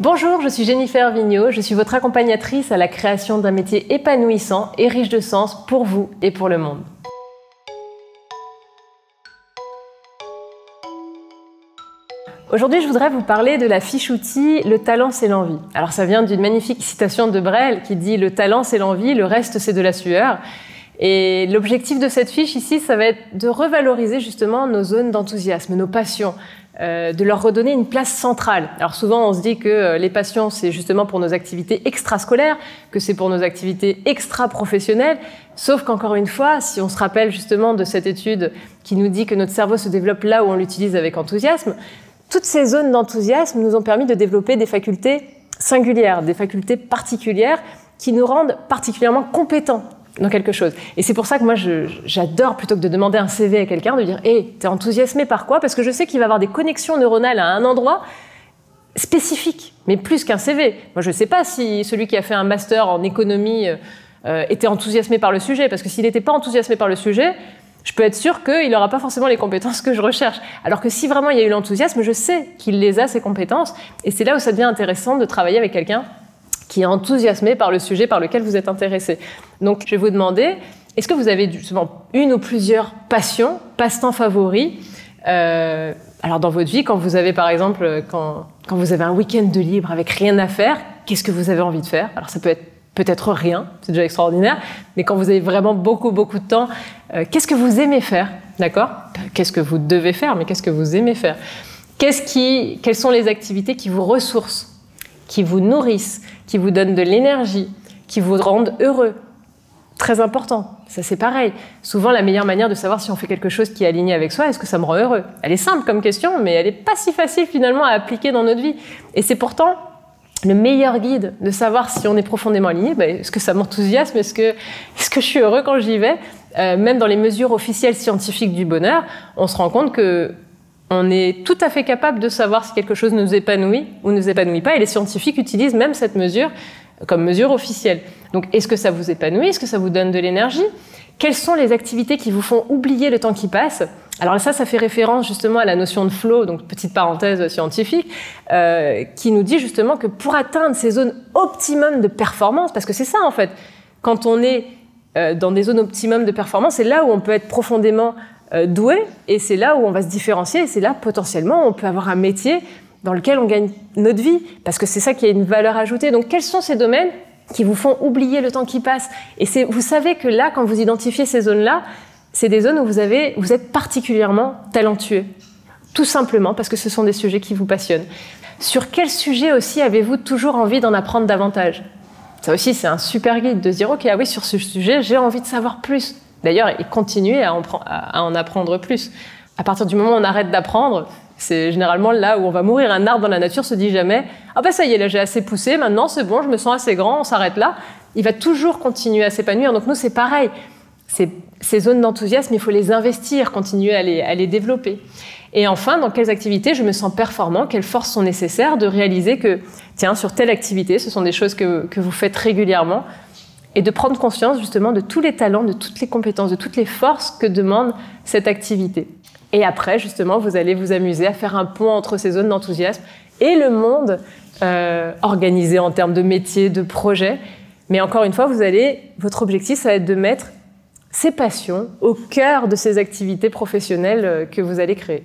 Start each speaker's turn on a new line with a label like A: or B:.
A: Bonjour, je suis Jennifer Vigneault, je suis votre accompagnatrice à la création d'un métier épanouissant et riche de sens pour vous et pour le monde. Aujourd'hui, je voudrais vous parler de la fiche outil « Le talent, c'est l'envie ». Alors ça vient d'une magnifique citation de Brel qui dit « Le talent, c'est l'envie, le reste, c'est de la sueur ». Et l'objectif de cette fiche ici, ça va être de revaloriser justement nos zones d'enthousiasme, nos passions, de leur redonner une place centrale. Alors souvent, on se dit que les passions, c'est justement pour nos activités extrascolaires, que c'est pour nos activités extra-professionnelles, sauf qu'encore une fois, si on se rappelle justement de cette étude qui nous dit que notre cerveau se développe là où on l'utilise avec enthousiasme, toutes ces zones d'enthousiasme nous ont permis de développer des facultés singulières, des facultés particulières qui nous rendent particulièrement compétents dans quelque chose. Et c'est pour ça que moi, j'adore, plutôt que de demander un CV à quelqu'un, de dire « Hey, t'es enthousiasmé par quoi ?» Parce que je sais qu'il va avoir des connexions neuronales à un endroit spécifique, mais plus qu'un CV. Moi, je ne sais pas si celui qui a fait un master en économie était enthousiasmé par le sujet, parce que s'il n'était pas enthousiasmé par le sujet, je peux être sûre qu'il n'aura pas forcément les compétences que je recherche. Alors que si vraiment il y a eu l'enthousiasme, je sais qu'il les a, ces compétences, et c'est là où ça devient intéressant de travailler avec quelqu'un qui est enthousiasmé par le sujet par lequel vous êtes intéressé. Donc, je vais vous demander, est-ce que vous avez justement une ou plusieurs passions, passe-temps favoris alors dans votre vie, quand vous avez par exemple, quand vous avez un week-end de libre avec rien à faire, qu'est-ce que vous avez envie de faire? Alors ça peut être peut-être rien, c'est déjà extraordinaire, mais quand vous avez vraiment beaucoup de temps, qu'est-ce que vous aimez faire? D'accord? Qu'est-ce que vous devez faire, mais qu'est-ce que vous aimez faire? Quelles sont les activités qui vous ressourcent, qui vous nourrissent, qui vous donnent de l'énergie, qui vous rendent heureux? Très important, ça c'est pareil. Souvent, la meilleure manière de savoir si on fait quelque chose qui est aligné avec soi, est-ce que ça me rend heureux? Elle est simple comme question, mais elle n'est pas si facile finalement à appliquer dans notre vie. Et c'est pourtant le meilleur guide de savoir si on est profondément aligné. Est-ce que ça m'enthousiasme? Est-ce que je suis heureux quand j'y vais? Même dans les mesures officielles scientifiques du bonheur, on se rend compte que on est tout à fait capable de savoir si quelque chose nous épanouit ou ne nous épanouit pas. Et les scientifiques utilisent même cette mesure comme mesure officielle. Donc, est-ce que ça vous épanouit? Est-ce que ça vous donne de l'énergie? Quelles sont les activités qui vous font oublier le temps qui passe? Alors ça fait référence justement à la notion de flow, donc petite parenthèse scientifique, qui nous dit justement que pour atteindre ces zones optimum de performance, parce que c'est ça en fait, quand on est dans des zones optimum de performance, c'est là où on peut être profondément doué, et c'est là où on va se différencier, et c'est là potentiellement on peut avoir un métier dans lequel on gagne notre vie, parce que c'est ça qui a une valeur ajoutée. Donc quels sont ces domaines qui vous font oublier le temps qui passe? Et vous savez que là, quand vous identifiez ces zones-là, c'est des zones où vous êtes particulièrement talentueux. Tout simplement parce que ce sont des sujets qui vous passionnent. Sur quel sujet aussi avez-vous toujours envie d'en apprendre davantage? Ça aussi, c'est un super guide de se dire « Ok, ah oui, sur ce sujet, j'ai envie de savoir plus ». D'ailleurs, et continuer à en apprendre plus. À partir du moment où on arrête d'apprendre, c'est généralement là où on va mourir. Un arbre dans la nature se dit jamais « Ah ben ça y est, là j'ai assez poussé, maintenant c'est bon, je me sens assez grand, on s'arrête là ». Il va toujours continuer à s'épanouir. Donc nous, c'est pareil. Ces zones d'enthousiasme, il faut les investir, continuer à les développer. Et enfin, dans quelles activités je me sens performant, quelles forces sont nécessaires de réaliser que, tiens, sur telle activité, ce sont des choses que vous faites régulièrement, et de prendre conscience justement de tous les talents, de toutes les compétences, de toutes les forces que demande cette activité. Et après, justement, vous allez vous amuser à faire un pont entre ces zones d'enthousiasme et le monde organisé en termes de métier, de projet. Mais encore une fois, votre objectif, ça va être de mettre ces passions au cœur de ces activités professionnelles que vous allez créer.